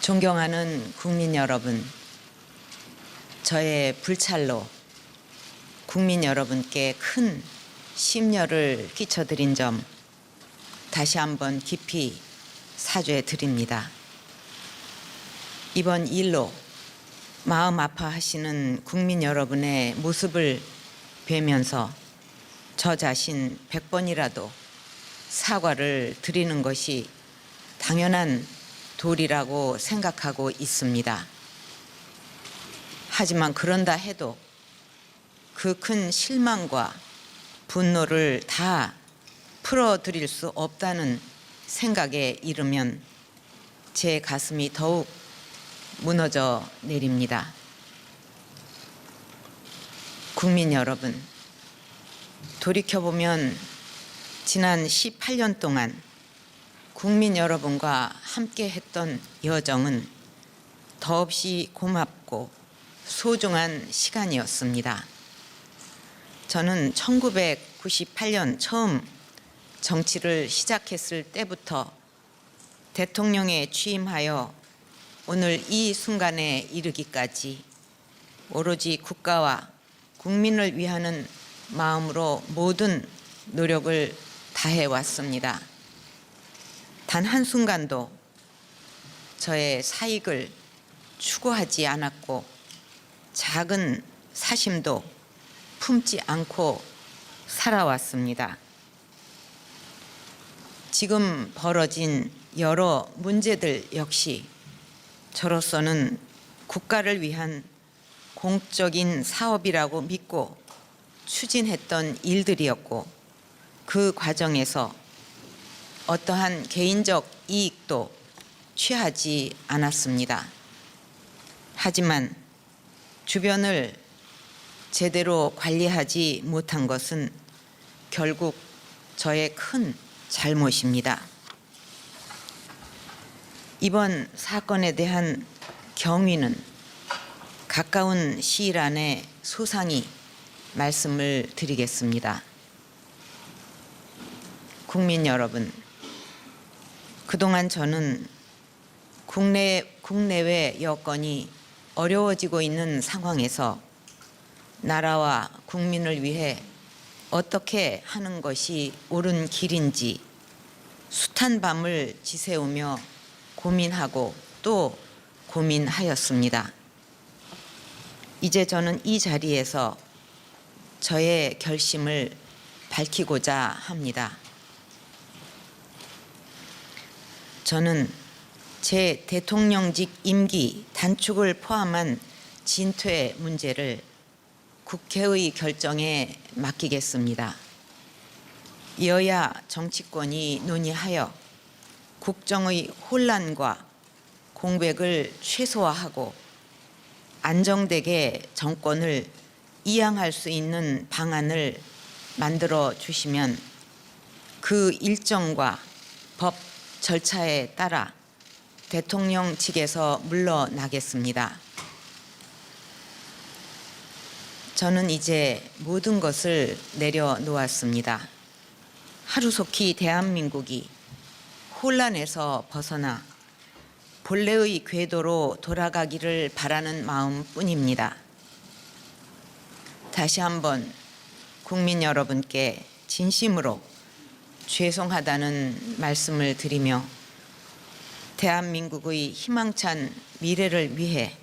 존경하는 국민 여러분, 저의 불찰로 국민 여러분께 큰 심려를 끼쳐드린 점 다시 한번 깊이 사죄드립니다. 이번 일로 마음 아파하시는 국민 여러분의 모습을 뵈면서 저 자신 100번이라도 사과를 드리는 것이 당연한 도리라고 생각하고 있습니다. 하지만 그런다 해도 그 큰 실망과 분노를 다 풀어드릴 수 없다는 생각에 이르면 제 가슴이 더욱 무너져 내립니다. 국민 여러분, 돌이켜보면 지난 18년 동안 국민 여러분과 함께 했던 여정은 더없이 고맙고 소중한 시간이었습니다. 저는 1998년 처음 정치를 시작했을 때부터 대통령에 취임하여 오늘 이 순간에 이르기까지 오로지 국가와 국민을 위하는 마음으로 모든 노력을 다해왔습니다. 단 한순간도 저의 사익을 추구하지 않았고 작은 사심도 품지 않고 살아왔습니다. 지금 벌어진 여러 문제들 역시 저로서는 국가를 위한 공적인 사업이라고 믿고 추진했던 일들이었고 그 과정에서 어떠한 개인적 이익도 취하지 않았습니다. 하지만 주변을 제대로 관리하지 못한 것은 결국 저의 큰 잘못입니다. 이번 사건에 대한 경위는 가까운 시일 안에 소상히 말씀을 드리겠습니다. 국민 여러분, 그동안 저는 국내외 여건이 어려워지고 있는 상황에서 나라와 국민을 위해 어떻게 하는 것이 옳은 길인지 숱한 밤을 지새우며 고민하고 또 고민하였습니다. 이제 저는 이 자리에서 저의 결심을 밝히고자 합니다. 저는 제 대통령직 임기 단축을 포함한 진퇴 문제를 국회의 결정에 맡기겠습니다. 여야 정치권이 논의하여 국정의 혼란과 공백을 최소화하고 안정되게 정권을 이양할 수 있는 방안을 만들어 주시면 그 일정과 법 절차에 따라 대통령 측에서 물러나겠습니다. 저는 이제 모든 것을 내려놓았습니다. 하루속히 대한민국이 혼란에서 벗어나 본래의 궤도로 돌아가기를 바라는 마음뿐입니다. 다시 한번 국민 여러분께 진심으로 죄송하다는 말씀을 드리며 대한민국의 희망찬 미래를 위해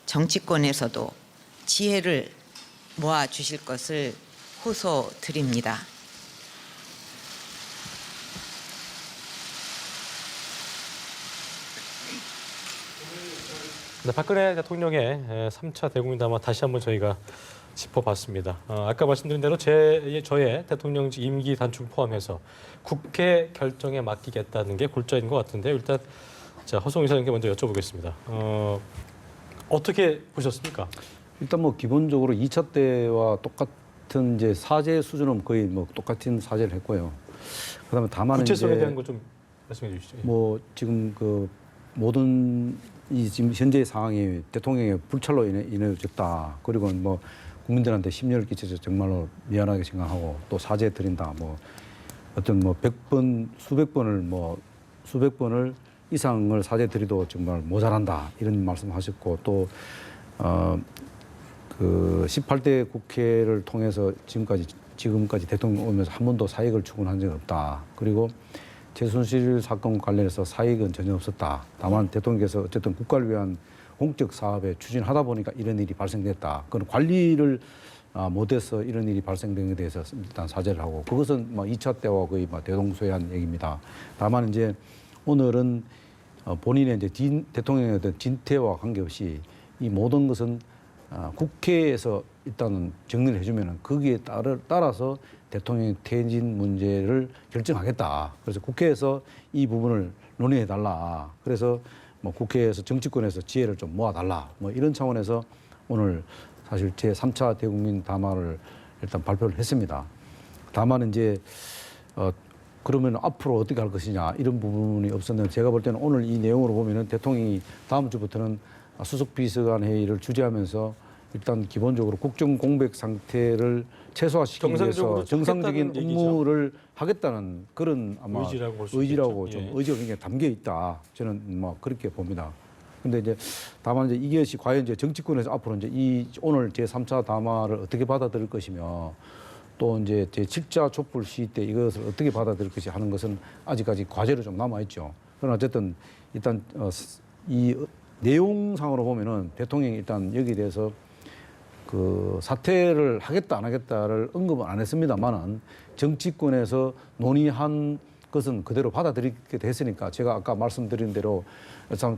정치권에서도 지혜를 모아 주실 것을 호소드립니다. 네, 박근혜 대통령의 3차 대국민 담화 다시 한번 저희가 짚어봤습니다. 아까 말씀드린 대로 저의 대통령직 임기 단축 포함해서 국회 결정에 맡기겠다는 게 골자인 것 같은데요. 일단 허성우 이사님께 먼저 여쭤보겠습니다. 어떻게 보셨습니까? 일단 뭐 기본적으로 2차 때와 똑같은 이제 사죄 수준은 거의 뭐 똑같은 사죄를 했고요. 그다음에 다만 구체성에 이제 대한 거 좀 말씀해 주시죠. 뭐 지금 그 모든 이 지금 현재의 상황이 대통령의 불찰로 인해졌다. 그리고 뭐 국민들한테 심려를 끼쳐서 정말로 미안하게 생각하고 또 사죄 드린다. 뭐 어떤 뭐 100번 수백 번을 이상을 사죄 드려도 정말 모자란다 이런 말씀하셨고 또 그 18대 국회를 통해서 지금까지 대통령 오면서 한 번도 사익을 추구한 적이 없다. 그리고 최순실 사건 관련해서 사익은 전혀 없었다. 다만 대통령께서 어쨌든 국가를 위한 공적 사업에 추진하다 보니까 이런 일이 발생됐다. 그건 관리를 못해서 이런 일이 발생된 것에 대해서 일단 사죄를 하고 그것은 뭐 2차 때와 거의 대동소이한 얘기입니다. 다만 이제 오늘은 본인의 이제 대통령의 어떤 진퇴와 관계없이 이 모든 것은 국회에서 일단은 정리를 해주면은 거기에 따라서 대통령의 퇴진 문제를 결정하겠다. 그래서 국회에서 이 부분을 논의해 달라. 그래서 뭐 국회에서 정치권에서 지혜를 좀 모아달라. 뭐 이런 차원에서 오늘 사실 제 3차 대국민 담화를 일단 발표를 했습니다. 다만 이제 그러면 앞으로 어떻게 할 것이냐 이런 부분이 없었는데 제가 볼 때는 오늘 이 내용으로 보면은 대통령이 다음 주부터는 수석 비서관 회의를 주재하면서 일단 기본적으로 국정 공백 상태를 최소화시키기 위해서 정상적인 업무를 하겠다는 그런 아마 의지라고 볼 수 의지라고 있겠죠. 좀 예. 의지가 굉장히 담겨 있다. 저는 뭐 그렇게 봅니다. 근데 이제 다만 이제 이것이 과연 이제 정치권에서 앞으로 이제 이 오늘 제 3차 담화를 어떻게 받아들일 것이며 또 이제 제 7자 촛불 시위 때 이것을 어떻게 받아들일 것이 하는 것은 아직까지 과제로 좀 남아 있죠. 그러나 어쨌든 일단 이 내용상으로 보면은 대통령이 일단 여기에 대해서 그 사퇴를 하겠다 안 하겠다를 언급은 안 했습니다만은 정치권에서 논의한 것은 그대로 받아들이게 됐으니까 제가 아까 말씀드린 대로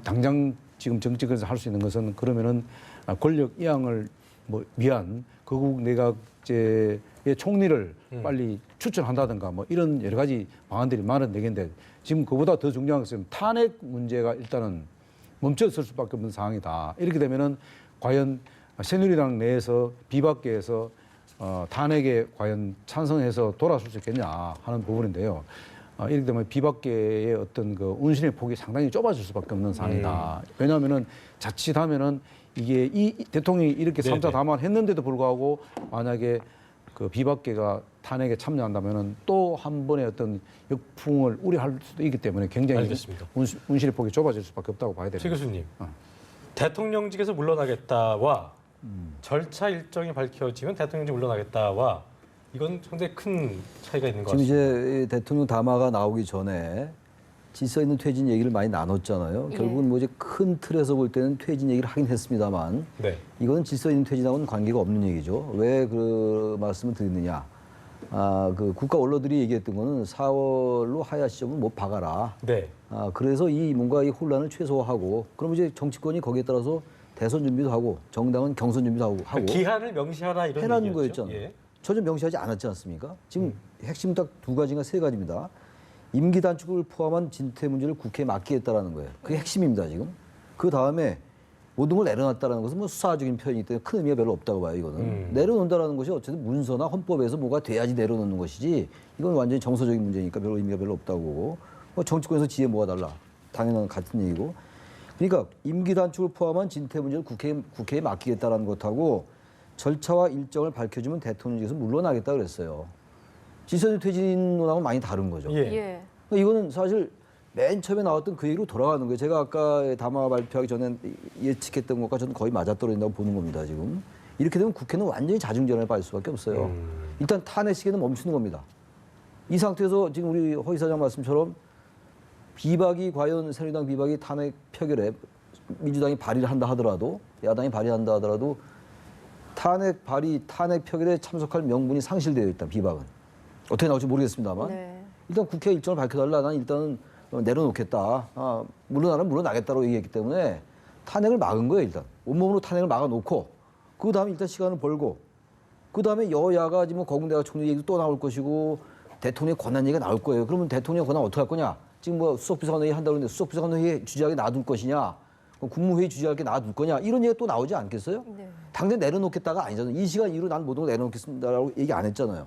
당장 지금 정치권에서 할 수 있는 것은 그러면은 권력 이양을 뭐 위한 거국 내각제의 총리를 빨리 추천한다든가 뭐 이런 여러 가지 방안들이 마련되겠는데 지금 그보다 더 중요한 것은 탄핵 문제가 일단은 멈춰설 수밖에 없는 상황이다. 이렇게 되면은 과연 새누리당 내에서 비박계에서 탄핵에 과연 찬성해서 돌아설 수 있겠냐 하는 부분인데요. 이렇게 되면 비박계의 어떤 그 운신의 폭이 상당히 좁아질 수밖에 없는 상황이다. 왜냐하면은 자칫하면은 이게 이 대통령이 이렇게 네네. 3차 담화를 했는데도 불구하고 만약에 그 비박계가 탄핵에 참여한다면은 또 한 번의 어떤 역풍을 우려할 수도 있기 때문에 굉장히 알겠습니다. 운신의 폭이 좁아질 수밖에 없다고 봐야 최 됩니다. 교수님, 대통령직에서 물러나겠다와 절차 일정이 밝혀지면 대통령직 물러나겠다와 이건 상당히 큰 차이가 있는 것 지금 같습니다. 이제 대통령 담화가 나오기 전에 질서 있는 퇴진 얘기를 많이 나눴잖아요. 예. 결국은 뭐 이제 큰 틀에서 볼 때는 퇴진 얘기를 하긴 했습니다만 네. 이거는 질서 있는 퇴진하고는 관계가 없는 얘기죠. 왜 그 말씀을 드리느냐? 그 국가 언론들이 얘기했던 거는 4월로 하야 시점은 못 박아라. 네. 그래서 뭔가 이 혼란을 최소화하고 그럼 이제 정치권이 거기에 따라서 대선 준비도 하고 정당은 경선 준비도 하고 그러니까 기한을 명시하라 이런 해라는 얘기였죠. 거였잖아요. 예. 전혀 명시하지 않았지 않습니까? 지금 핵심은 딱 두 가지인가 세 가지입니다. 임기 단축을 포함한 진퇴 문제를 국회에 맡기겠다라는 거예요. 그게 핵심입니다, 지금. 그 다음에 모든 걸 내려놨다라는 것은 뭐 수사적인 표현이기 때문에 큰 의미가 별로 없다고 봐요, 이거는. 내려놓는다라는 것이 어쨌든 문서나 헌법에서 뭐가 돼야지 내려놓는 것이지 이건 완전히 정서적인 문제니까 별로 의미가 별로 없다고 보고 뭐 정치권에서 지혜 모아달라. 당연한 같은 얘기고. 그러니까 임기 단축을 포함한 진퇴 문제를 국회에 맡기겠다라는 것하고 절차와 일정을 밝혀주면 대통령직에서 물러나겠다 그랬어요. 질서적 퇴진 논하고는 많이 다른 거죠. 예. 예. 그러니까 이거는 사실 맨 처음에 나왔던 그 얘기로 돌아가는 거예요. 제가 아까 담화 발표하기 전에 예측했던 것과 저는 거의 맞아떨어진다고 보는 겁니다, 지금. 이렇게 되면 국회는 완전히 자중전환에 빠질 수밖에 없어요. 일단 탄핵 시기는 멈추는 겁니다. 이 상태에서 지금 우리 허 이사장 말씀처럼 비박이 과연 새누리당 비박이 탄핵 표결에 민주당이 발의를 한다 하더라도 야당이 발의한다 하더라도 탄핵 표결에 참석할 명분이 상실되어 있다, 비박은. 어떻게 나올지 모르겠습니다만. 네. 일단 국회 일정을 밝혀달라. 난 일단은 내려놓겠다. 물러나면 물러나겠다고 얘기했기 때문에 탄핵을 막은 거예요, 일단. 온몸으로 탄핵을 막아놓고 그 다음에 일단 시간을 벌고 그 다음에 여야가 지금 거국내각 총리 얘기도 또 나올 것이고 대통령의 권한 얘기가 나올 거예요. 그러면 대통령 권한 어떻게 할 거냐? 지금 뭐 수석비서관 회의 한다고 그러는데 수석비서관 회의 주재하게 놔둘 것이냐? 국무회의 주재하게 놔둘 거냐? 이런 얘기가 또 나오지 않겠어요? 네. 당장 내려놓겠다가 아니잖아요. 이 시간 이후로 난 모든 걸 내려놓겠습니다라고 얘기 안 했잖아요.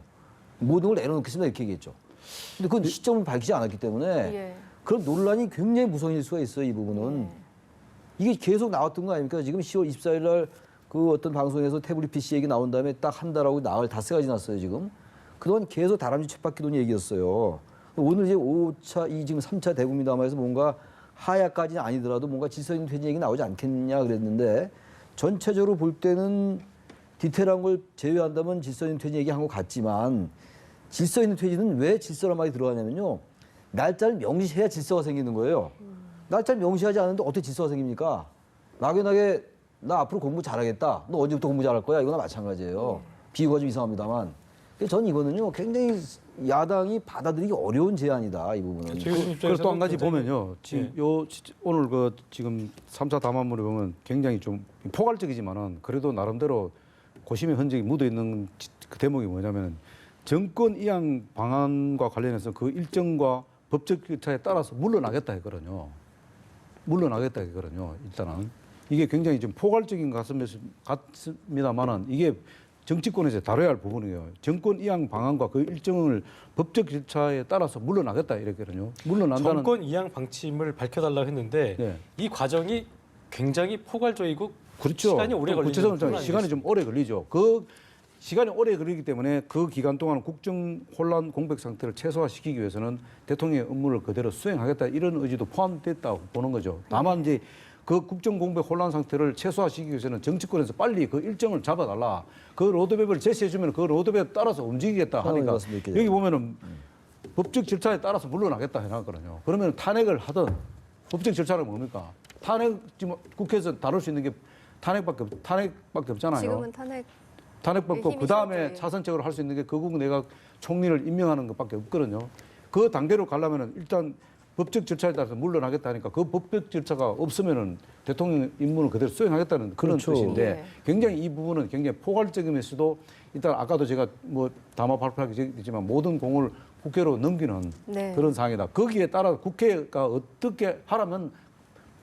모든 걸 내려놓겠습니다 이렇게 얘기했죠. 근데 그건 시점을 밝히지 않았기 때문에 예. 그런 논란이 굉장히 무성일 수가 있어요. 이 부분은. 이게 계속 나왔던 거 아닙니까? 지금 10월 24일 날 그 어떤 방송에서 태블릿 PC 얘기 나온 다음에 딱 한 달하고 나흘 닷새가 지났어요 지금. 그동안 계속 다람쥐 쳇바퀴 도는 얘기였어요. 오늘 이제 5차, 지금 3차 대국민 담화에서 뭔가 하야까지는 아니더라도 뭔가 질서 있는 퇴진 얘기 나오지 않겠냐 그랬는데 전체적으로 볼 때는 디테일한 걸 제외한다면 질서 있는 퇴진 얘기한 것 같지만 질서 있는 퇴진은 왜 질서란 말이 들어가냐면요. 날짜를 명시해야 질서가 생기는 거예요. 날짜를 명시하지 않는데 어떻게 질서가 생깁니까? 막연하게 나 앞으로 공부 잘하겠다. 너 언제부터 공부 잘할 거야? 이거나 마찬가지예요. 비유가 좀 이상합니다만. 저는 이거는요. 굉장히 야당이 받아들이기 어려운 제안이다. 이 부분은. 그리고 또 한 가지 보면요. 지금 예. 오늘 지금 3차 담화문에 보면 굉장히 좀 포괄적이지만은 그래도 나름대로 고심의 흔적이 묻어 있는 그 대목이 뭐냐면 정권 이양 방안과 관련해서 그 일정과 법적 절차에 따라서 물러나겠다 했거든요. 물러나겠다 했거든요. 일단은 이게 굉장히 좀 포괄적인 것 같습니다만은 이게 정치권에서 다뤄야 할 부분이에요. 정권 이양 방안과 그 일정을 법적 절차에 따라서 물러나겠다 이랬거든요. 물러난다는 정권 이양 방침을 밝혀달라고 했는데 네. 이 과정이 굉장히 포괄적이고 그렇죠. 시간이 오래 걸리는 구체적으로 부분 시간이 좀 오래 걸리죠. 그 시간이 오래 걸리기 때문에 그 기간 동안 국정 혼란 공백 상태를 최소화시키기 위해서는 대통령의 업무를 그대로 수행하겠다 이런 의지도 포함됐다고 보는 거죠. 다만 이제 그 국정 공백 혼란 상태를 최소화시키기 위해서는 정치권에서 빨리 그 일정을 잡아달라. 그 로드맵을 제시해주면 그 로드맵에 따라서 움직이겠다 하니까 여기 보면은 법적 절차에 따라서 물러나겠다 해놨거든요. 그러면 탄핵을 하든 법적 절차는 뭡니까? 탄핵 지금 국회에서 다룰 수 있는 게 탄핵밖에 없잖아요. 지금은 탄핵받고 힘이 그 다음에 실제. 차선책으로 할 수 있는 게 거국 내각 총리를 임명하는 것밖에 없거든요. 그 단계로 가려면은 일단 법적 절차에 따라서 물러나겠다 하니까 그 법적 절차가 없으면은 대통령 임무를 그대로 수행하겠다는 그런 그렇죠. 뜻인데 예. 굉장히 이 부분은 굉장히 포괄적이면서도 일단 아까도 제가 뭐 담화 발표하기 전이지만 모든 공을 국회로 넘기는 네. 그런 상황이다. 거기에 따라 국회가 어떻게 하라면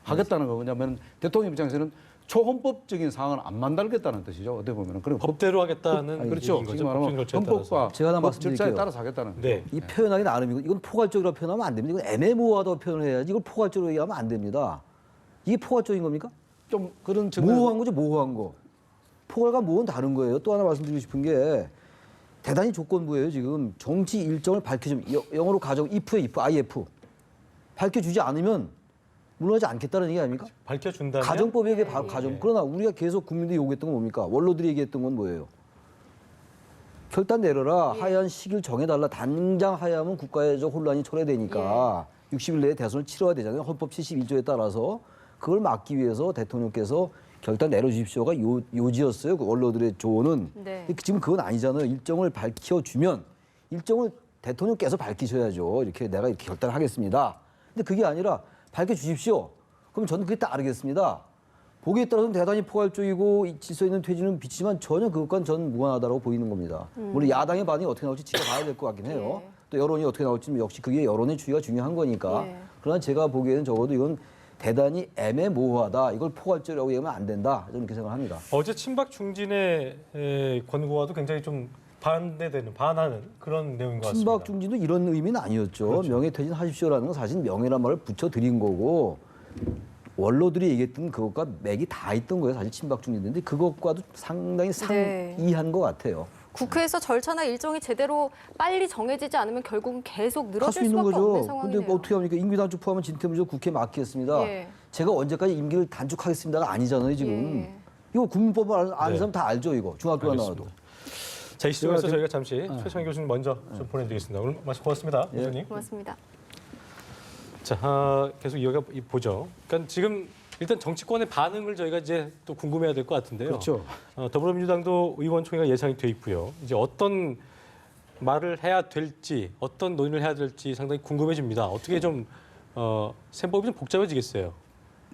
하겠다는 거냐면 대통령 입장에서는 초헌법적인 상황을 안 만들겠다는 뜻이죠. 어떻게 보면은 그럼 법대로 하겠다는 그렇죠. 얘기인 거죠. 지금 말하면 법정 절차에 따라서. 헌법과 제가 하나 법 절차에 말씀드릴게요. 따라서 하겠다는 네. 이 표현하기 나름이고 이건 포괄적이라고 표현하면 안 됩니다. 이건 애매모호하다고 표현을 해야지 이걸 포괄적으로 얘기하면 안 됩니다. 이게 포괄적인 겁니까? 좀 그런 측면에서 모호한 거죠, 모호한 거. 포괄과 모호는 다른 거예요. 또 하나 말씀드리고 싶은 게 대단히 조건부예요. 지금 정치 일정을 밝혀주면 영어로 가정 if에 if, IF 밝혀주지 않으면 물러나지 않겠다는 얘기 아닙니까? 밝혀준다면 가정법이 이게 바로 가정. 그러나 우리가 계속 국민들이 요구했던 건 뭡니까? 원로들이 얘기했던 건 뭐예요? 결단 내려라. 하야한 시기를 정해달라. 당장 하야하면 국가적 혼란이 초래되니까 60일 내에 대선을 치러야 되잖아요. 헌법 71조에 따라서. 그걸 막기 위해서 대통령께서 결단 내려주십시오가 요지였어요. 그 원로들의 조언은. 네. 지금 그건 아니잖아요. 일정을 밝혀주면 일정을 대통령께서 밝히셔야죠. 이렇게 내가 이렇게 결단을 하겠습니다. 근데 그게 아니라 밝혀주십시오. 그럼 저는 그게 따르겠습니다. 보기에 따라서는 대단히 포괄적이고 질서 있는 퇴진은 비치지만 전혀 그것과는 저는 무관하다고 보이는 겁니다. 물론 야당의 반응이 어떻게 나올지 지켜봐야 될 것 같긴 해요. 예. 또 여론이 어떻게 나올지는 역시 그게 여론의 추이가 중요한 거니까. 예. 그러나 제가 보기에는 적어도 이건 대단히 애매모호하다. 이걸 포괄적이라고 얘기하면 안 된다. 저는 그렇게 생각합니다. 어제 친박 중진의 권고와도 굉장히 좀 반하는 그런 내용인 것 같습니다. 친박 중진도 이런 의미는 아니었죠. 그렇죠. 명예퇴진 하십시오라는 건 사실 명예란 말을 붙여드린 거고 원로들이 얘기했던 그것과 맥이 다 있던 거예요. 사실 친박 중진인데 그것과도 상당히 네. 상이한 것 같아요. 국회에서 절차나 일정이 제대로 빨리 정해지지 않으면 결국은 계속 할 수 늘어질 있는 수밖에 없는 거죠. 상황이네요. 근데 뭐 어떻게 합니까? 임기 단축 포함한 진퇴문제 국회에 맡기겠습니다. 예. 제가 언제까지 임기를 단축하겠습니다가 아니잖아요. 지금. 예. 이거 국민법을 아는 네. 사람 다 알죠. 이거 중학교가 나와도. 자, 이 시점에서 저희가 잠시 최창 교수님 먼저 좀 보내드리겠습니다. 오늘 말씀 고맙습니다. 예. 교수님. 고맙습니다. 자, 계속 이어가 보죠. 그러니까 지금 일단 정치권의 반응을 저희가 이제 또 궁금해야 될 것 같은데요. 그렇죠. 더불어민주당도 의원총회가 예상이 돼 있고요. 이제 어떤 말을 해야 될지, 어떤 논의를 해야 될지 상당히 궁금해집니다. 어떻게 좀 셈법이 좀 복잡해지겠어요.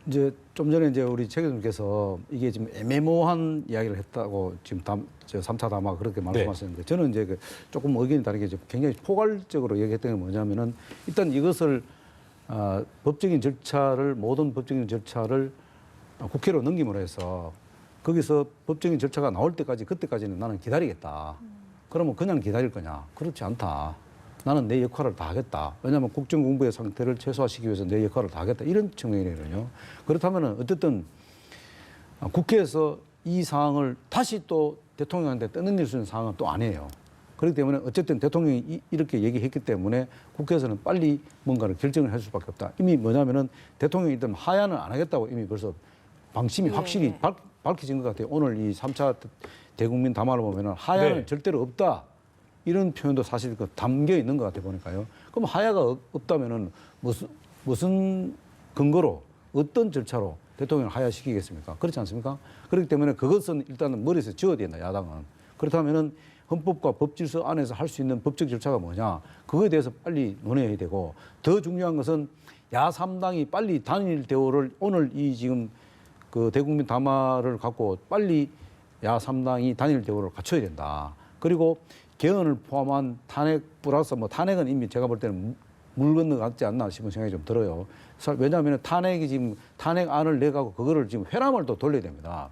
이제 좀 전에 이제 우리 최 교수님께서 이게 지금 애매모호한 이야기를 했다고 지금 3차 담화 그렇게 말씀하셨는데 저는 이제 조금 의견이 다르게 이제 굉장히 포괄적으로 얘기했던 게 뭐냐면은 일단 이것을 모든 법적인 절차를 국회로 넘김으로 해서 거기서 법적인 절차가 나올 때까지 그때까지는 나는 기다리겠다. 그러면 그냥 기다릴 거냐? 그렇지 않다. 나는 내 역할을 다 하겠다. 왜냐하면 국정 공부의 상태를 최소화시키기 위해서 내 역할을 다 하겠다. 이런 측면이거든요. 그렇다면 어쨌든 국회에서 이 사항을 다시 또 대통령한테 떠넘길 수 있는 상황은 또 아니에요. 그렇기 때문에 어쨌든 대통령이 이렇게 얘기했기 때문에 국회에서는 빨리 뭔가를 결정을 할 수밖에 없다. 이미 뭐냐면은 대통령이 일단 하야는 안 하겠다고 이미 벌써 방침이 예. 확실히 밝혀진 것 같아요. 오늘 이 3차 대국민 담화를 보면은 하야는 네. 절대로 없다. 이런 표현도 사실 그 담겨 있는 것 같아 보니까요. 그럼 하야가 없다면은 무슨 근거로 어떤 절차로 대통령을 하야시키겠습니까? 그렇지 않습니까? 그렇기 때문에 그것은 일단은 머리에서 지워야 된다, 야당은. 그렇다면은 헌법과 법질서 안에서 할 수 있는 법적 절차가 뭐냐? 그거에 대해서 빨리 논의해야 되고 더 중요한 것은 야3당이 빨리 단일 대우를 오늘 이 지금 그 대국민 담화를 갖고 빨리 야3당이 단일 대우를 갖춰야 된다. 그리고 개헌을 포함한 탄핵 플러스 뭐 탄핵은 이미 제가 볼 때는 물 건너갔지 않나 싶은 생각이 좀 들어요. 왜냐하면 탄핵이 지금 탄핵안을 내가고 그거를 지금 회람을 또 돌려야 됩니다.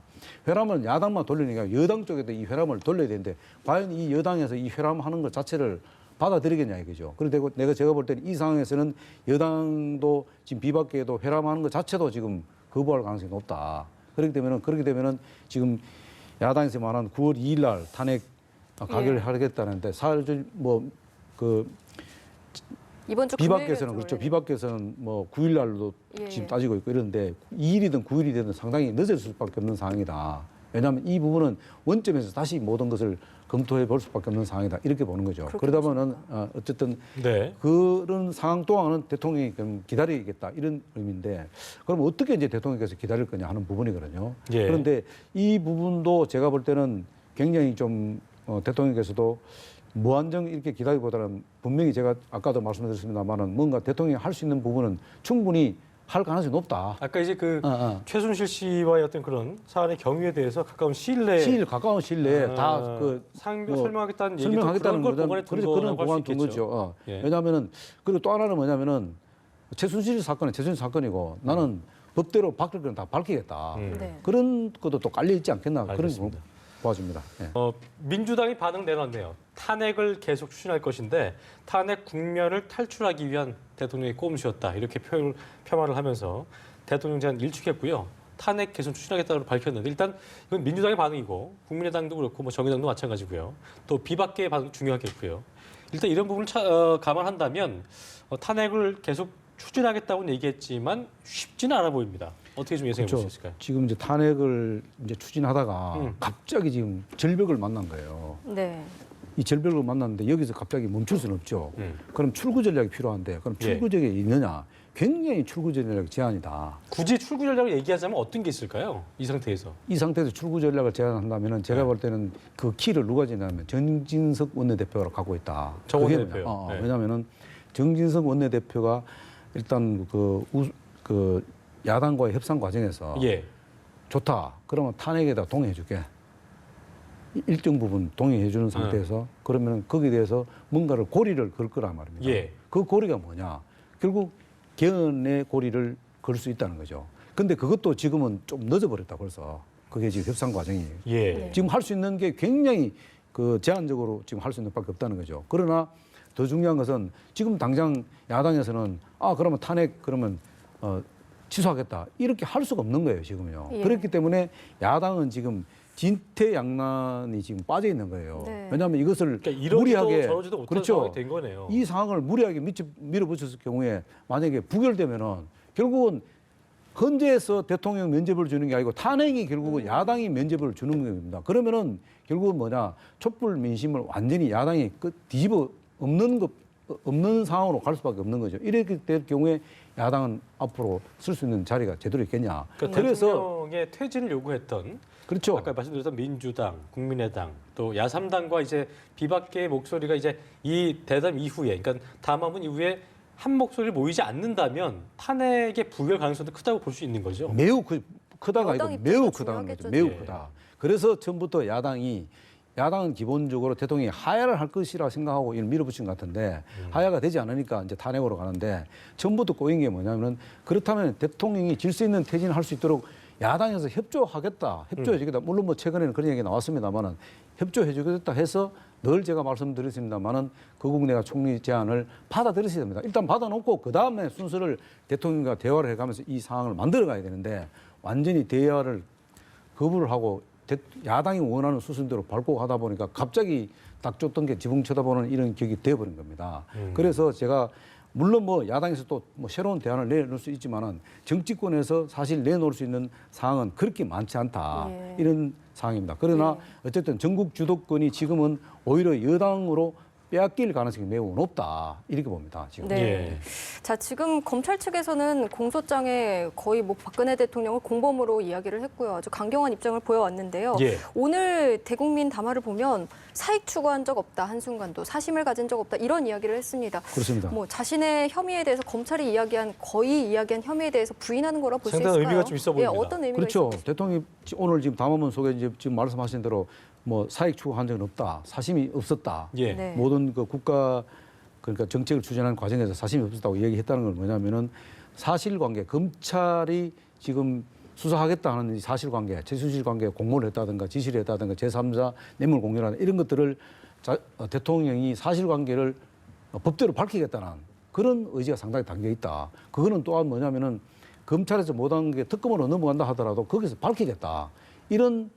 회람은 야당만 돌리니까 여당 쪽에도 이 회람을 돌려야 되는데 과연 이 여당에서 이 회람하는 것 자체를 받아들이겠냐 이거죠. 그리고 제가 볼 때는 이 상황에서는 여당도 지금 비박계에도 회람하는 것 자체도 지금 거부할 가능성이 높다. 그렇기 되면은 지금 야당에서 말하는 9월 2일 날 탄핵 가결을 하겠다는데 사실 뭐그 이번 주 비박계에서는 금요일이었죠, 그렇죠. 원래는. 비박계에서는 뭐 9일 날로 예, 지금 예. 따지고 있고 이런데 2일이든 9일이든 상당히 늦을 수밖에 없는 상황이다. 왜냐하면 이 부분은 원점에서 다시 모든 것을 검토해 볼 수밖에 없는 상황이다. 이렇게 보는 거죠. 그렇게 그러다 보면 어쨌든 네. 그런 상황 동안은 대통령이 그럼 기다리겠다 이런 의미인데 그럼 어떻게 이제 대통령께서 기다릴 거냐 하는 부분이거든요. 예. 그런데 이 부분도 제가 볼 때는 굉장히 좀 대통령께서도 무한정 이렇게 기다리기보다는 분명히 제가 아까도 말씀드렸습니다만은 뭔가 대통령이 할 수 있는 부분은 충분히 할 가능성이 높다. 아까 이제 그 최순실 씨와의 어떤 그런 사안의 경위에 대해서 가까운 시일 내에 가까운 시일 내에 다그 설명하겠다는 얘기도 설명하겠다는 그런 걸 거는 보관해 그런 보관 둔 거죠. 예. 왜냐하면은 그리고 또 하나는 뭐냐면은 최순실 사건은 최순실 사건이고 나는 법대로 밝힐 건 다 밝히겠다. 네. 그런 것도 또 깔려 있지 않겠나 그런 거 알겠습니다. 보아집니다. 예. 민주당이 반응 내놨네요. 탄핵을 계속 추진할 것인데 탄핵 국면을 탈출하기 위한 대통령의 꼼수였다. 이렇게 폄하를 하면서 대통령 제안 일축했고요. 탄핵 계속 추진하겠다고 밝혔는데 일단 이건 민주당의 반응이고 국민의당도 그렇고 뭐 정의당도 마찬가지고요. 또 비박계의 반응 중요하겠고요. 일단 이런 부분을 감안한다면 탄핵을 계속 추진하겠다고는 얘기했지만 쉽지는 않아 보입니다. 어떻게 좀 예상해 볼 수 있을까요? 지금 이제 탄핵을 이제 추진하다가 갑자기 지금 절벽을 만난 거예요. 네. 이 절벽을 만났는데 여기서 갑자기 멈출 수는 없죠. 그럼 출구 전략이 필요한데 그럼 출구 전략이 있느냐? 굉장히 출구 전략 제한이다. 굳이 출구 전략을 얘기하자면 어떤 게 있을까요? 이 상태에서. 이 상태에서 출구 전략을 제안한다면은 제가 볼 때는 그 키를 누가 지냐면 정진석 원내대표가 갖고 있다. 정 그게 원내대표요. 뭐냐? 네. 왜냐하면은 정진석 원내대표가 일단 그 야당과의 협상 과정에서 예. 좋다. 그러면 탄핵에다 동의해줄게. 일정 부분 동의해주는 상태에서 그러면 거기에 대해서 뭔가를 고리를 걸 거란 말입니다. 예. 그 고리가 뭐냐? 결국 개헌의 고리를 걸 수 있다는 거죠. 근데 그것도 지금은 좀 늦어버렸다 벌써. 그게 지금 협상 과정이에요. 예. 네. 지금 할 수 있는 게 굉장히 그 제한적으로 지금 할 수 있는 밖에 없다는 거죠. 그러나 더 중요한 것은 지금 당장 야당에서는 그러면 탄핵 그러면 취소하겠다 이렇게 할 수가 없는 거예요 지금요. 예. 그렇기 때문에 야당은 지금 진퇴양난이 지금 빠져 있는 거예요. 네. 왜냐하면 이것을 그러니까 이러지도 무리하게 저러지도 못한 그렇죠. 상황이 된 거네요. 이 상황을 무리하게 밀어붙였을 경우에 만약에 부결되면은 결국은 헌재에서 대통령 면죄부를 주는 게 아니고 탄핵이 결국은 야당이 면죄부를 주는 겁니다. 그러면은 결국은 뭐냐 촛불 민심을 완전히 야당이 뒤집어 없는 상황으로 갈 수밖에 없는 거죠. 이렇게 될 경우에 야당은 앞으로 쓸 수 있는 자리가 제대로 있겠냐. 그러니까 그래서 대통령의 퇴진을 요구했던 그렇죠. 아까 말씀드렸던 민주당, 국민의당, 또 야3당과 이제 비박계의 목소리가 이제 이 대담 이후에, 그러니까 담화문 이후에 한 목소리를 모이지 않는다면 탄핵의 부결 가능성도 크다고 볼 수 있는 거죠. 매우 크다가 아니고 여당 매우 입장에서 크다는 거죠. 중요하겠죠. 매우 예. 크다. 그래서 처음부터 야당은 기본적으로 대통령이 하야를 할 것이라 생각하고 이를 밀어붙인 것 같은데 하야가 되지 않으니까 이제 탄핵으로 가는데 처음부터 꼬인 게 뭐냐면 그렇다면 대통령이 질 수 있는 퇴진을 할 수 있도록 야당에서 협조해주겠다. 물론 뭐 최근에는 그런 얘기 나왔습니다만은 협조해주겠다 해서 늘 제가 말씀드렸습니다만은 거국내가 총리 제안을 받아들이셔야 됩니다. 일단 받아놓고 그 다음에 순서를 대통령과 대화를 해가면서 이 상황을 만들어가야 되는데 완전히 대화를 거부를 하고 야당이 원하는 수순대로 밟고 가다 보니까 갑자기 딱 쫓던 게 지붕 쳐다보는 이런 격이 되어버린 겁니다. 그래서 제가 물론 뭐 야당에서 또 뭐 새로운 대안을 내놓을 수 있지만은 정치권에서 사실 내놓을 수 있는 사항은 그렇게 많지 않다. 예. 이런 상황입니다. 그러나 어쨌든 전국 주도권이 지금은 오히려 여당으로 빼앗길 가능성이 매우 높다. 이렇게 봅니다. 지금. 네. 예. 자, 지금 검찰 측에서는 공소장에 거의 뭐 박근혜 대통령을 공범으로 이야기를 했고요. 아주 강경한 입장을 보여왔는데요. 예. 오늘 대국민 담화를 보면 사익 추구한 적 없다. 한순간도 사심을 가진 적 없다. 이런 이야기를 했습니다. 그렇습니다. 뭐 자신의 혐의에 대해서 검찰이 거의 이야기한 혐의에 대해서 부인하는 거라 볼 수 있을까요? 상당한 의미가 좀 있어 보입니다. 예, 어떤 의미가 그렇죠. 있을까요? 대통령이 오늘 지금 담화문 속에 이제 지금 말씀하신 대로 뭐 사익 추구한 적은 없다. 사심이 없었다. 예. 네. 모든 그 국가 그러니까 정책을 추진하는 과정에서 사심이 없었다고 얘기했다는 건 뭐냐면은 사실관계 검찰이 지금 수사하겠다 하는 이 사실관계, 최순실관계에 공모를 했다든가 지시를 했다든가 제3자 뇌물 공유라는 이런 것들을 대통령이 사실관계를 법대로 밝히겠다는 그런 의지가 상당히 담겨 있다. 그거는 또한 뭐냐면은 검찰에서 못한 게 특검으로 넘어간다 하더라도 거기서 밝히겠다. 이런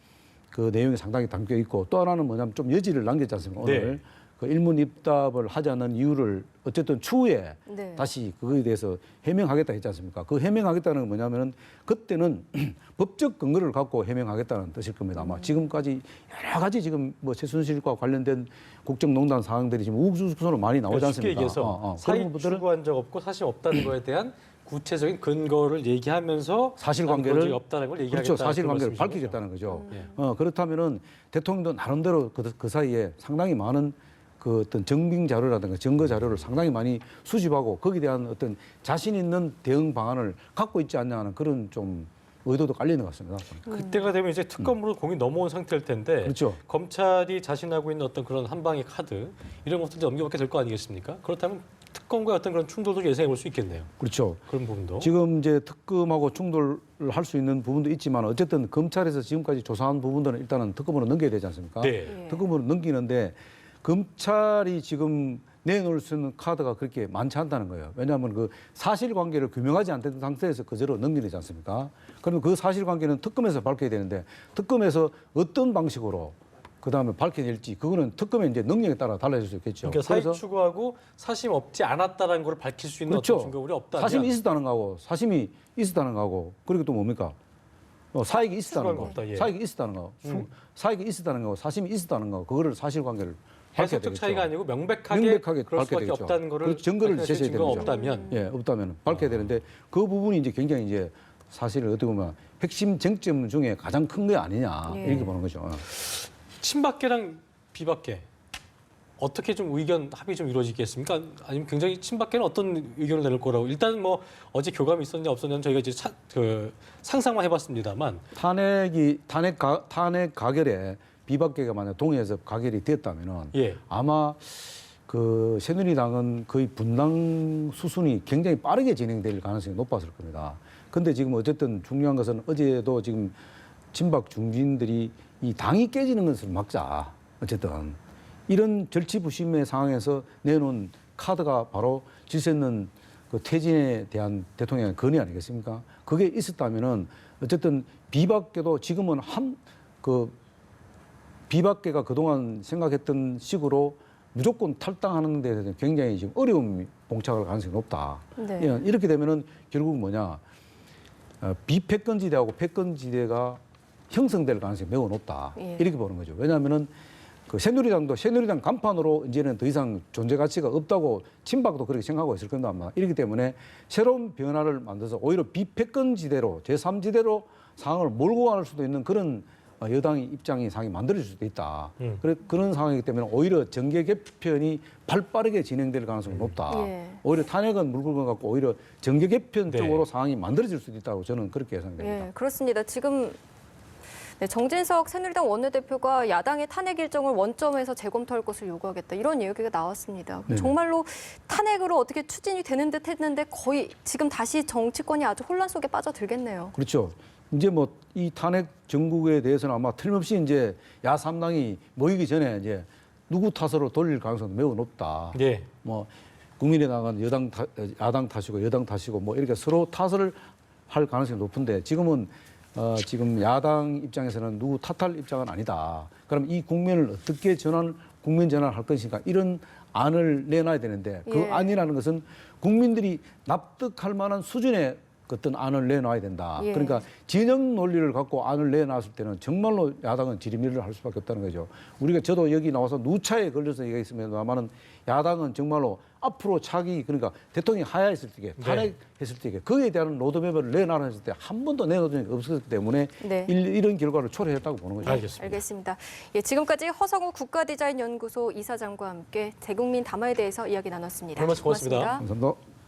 그 내용이 상당히 담겨 있고 또 하나는 뭐냐면 좀 여지를 남겼지 않습니까? 오늘 네. 그 일문입답을 하지 않는 이유를 어쨌든 추후에 네. 다시 그거에 대해서 해명하겠다 했지 않습니까? 그 해명하겠다는 건 뭐냐면은 그때는 법적 근거를 갖고 해명하겠다는 뜻일 겁니다. 아마 지금까지 여러 가지 지금 뭐 최순실과 관련된 국정농단 사항들이 지금 우후죽순으로 많이 나오지 그러니까 쉽게 않습니까? 얘기해서 그런 사익 부분들은 추구한 적 없고 사심 없다는 거에 대한 구체적인 근거를 얘기하면서 사실관계를 그런 적이 없다는 걸 얘기하겠다. 그렇죠. 사실관계를 그런 말씀이신 밝히겠다는 거죠. 예. 그렇다면은 대통령도 나름대로 그 사이에 상당히 많은 그 어떤 증빙 자료라든가 증거 자료를 상당히 많이 수집하고 거기에 대한 어떤 자신 있는 대응 방안을 갖고 있지 않냐 하는 그런 좀 의도도 깔리는 것 같습니다. 그때가 되면 이제 특검으로 공이 넘어온 상태일 텐데 그렇죠. 검찰이 자신하고 있는 어떤 그런 한 방의 카드 이런 것들 넘겨받게 될 거 아니겠습니까? 그렇다면 특검과 어떤 그런 충돌도 예상해 볼 수 있겠네요. 그렇죠. 그런 부분도. 지금 이제 특검하고 충돌을 할 수 있는 부분도 있지만 어쨌든 검찰에서 지금까지 조사한 부분들은 일단은 특검으로 넘겨야 되지 않습니까? 네. 예. 특검으로 넘기는데 검찰이 지금 내놓을 수 있는 카드가 그렇게 많지 않다는 거예요. 왜냐하면 그 사실관계를 규명하지 않던 상태에서 그대로 넘기지 않습니까? 그러면 그 사실관계는 특검에서 밝혀야 되는데 특검에서 어떤 방식으로 그다음에 밝혀낼지 그거는 특검의 이제 능력에 따라 달라질 수 있겠죠. 그러니까 사익 추구하고 사심 없지 않았다는 걸 밝힐 수 있는 그렇죠. 어떤 증거물이 없다면 사심이 있었다는 거하고 사심이 있었다는 거하고 그리고 또 뭡니까? 사익이 있었다는 거, 없다, 예. 사익이 있었다는 거, 사익이 있었다는 거, 사심이 있었다는 거, 그거를 사실관계를 밝혀야 해석적 되겠죠. 차이가 아니고 명백하게, 명백하게 그럴 수밖에 밝혀야 되겠죠. 없다는 거를 그 증거를 밝혀낼 제시해야 증거가 되는 없다면 예, 없다면 밝혀야 되는데 그 부분이 이제 굉장히 이제 사실 어떻게 보면 핵심 쟁점 중에 가장 큰 게 아니냐 예. 이렇게 보는 거죠. 친박계랑 비박계 어떻게 좀 의견 합의 좀 이루어지겠습니까? 아니면 굉장히 친박계는 어떤 의견을 내놓을 거라고 일단 뭐 어제 교감이 있었냐 없었냐는 저희가 이제 상상만 해봤습니다만 탄핵 가결에 비박계가 만약 동의해서 가결이 됐다면은 예. 아마 그 새누리당은 거의 분당 수순이 굉장히 빠르게 진행될 가능성이 높았을 겁니다. 근데 지금 어쨌든 중요한 것은 어제도 지금 친박 중진들이 이 당이 깨지는 것을 막자. 어쨌든 이런 절치부심의 상황에서 내놓은 카드가 바로 질서 있는 그 퇴진에 대한 대통령의 건의 아니겠습니까? 그게 있었다면은 어쨌든 비박계도 지금은 비박계가 그동안 생각했던 식으로 무조건 탈당하는 데 대해서 굉장히 지금 어려움이 봉착할 가능성이 높다. 네. 예, 이렇게 되면은 결국 뭐냐 비패권지대하고 패권지대가 형성될 가능성이 매우 높다. 예. 이렇게 보는 거죠. 왜냐하면은 그 새누리당도 새누리당 간판으로 이제는 더 이상 존재 가치가 없다고 친박도 그렇게 생각하고 있을 겁니다. 아마 이렇기 때문에 새로운 변화를 만들어서 오히려 비패권지대로 제3지대로 상황을 몰고 갈 수도 있는 그런 여당의 입장이 상이 만들어질 수도 있다. 그런 상황이기 때문에 오히려 정계 개편이 발빠르게 진행될 가능성이 높다. 예. 오히려 탄핵은 물 끓는 것 같고 오히려 정계 개편 네. 쪽으로 상황이 만들어질 수도 있다고 저는 그렇게 예상됩니다. 예, 그렇습니다. 지금 네, 정진석 새누리당 원내대표가 야당의 탄핵 일정을 원점에서 재검토할 것을 요구하겠다. 이런 얘기가 나왔습니다. 네. 정말로 탄핵으로 어떻게 추진이 되는 듯 했는데 거의 지금 다시 정치권이 아주 혼란 속에 빠져들겠네요. 그렇죠. 이제 뭐 이 탄핵 정국에 대해서는 아마 틀림없이 이제 야3당이 모이기 전에 이제 누구 탓으로 돌릴 가능성도 매우 높다. 예. 뭐 국민의당은 야당 탓이고 여당 탓이고 뭐 이렇게 서로 탓을 할 가능성이 높은데 지금은 지금 야당 입장에서는 누구 탓할 입장은 아니다. 그럼 이 국면을 어떻게 국면 전환할 것인가 이런 안을 내놔야 되는데 그 예. 안이라는 것은 국민들이 납득할 만한 수준의 어떤 안을 내놔야 된다. 예. 그러니까 진영 논리를 갖고 안을 내놨을 때는 정말로 야당은 지리미를 할 수밖에 없다는 거죠. 저도 여기 나와서 누차에 걸려서 얘기했습니다만은 야당은 정말로 앞으로 차기 그러니까 대통령이 하야했을 때, 탄핵했을 때 거기에 대한 로드맵을 내놔라 했을 때 한 번도 내놓은 적이 없었기 때문에 네. 이런 결과를 초래했다고 보는 거죠. 알겠습니다. 알겠습니다. 예, 지금까지 허성우 국가디자인연구소 이사장과 함께 대국민 담화에 대해서 이야기 나눴습니다. 오늘 말씀 고맙습니다. 감사합니다.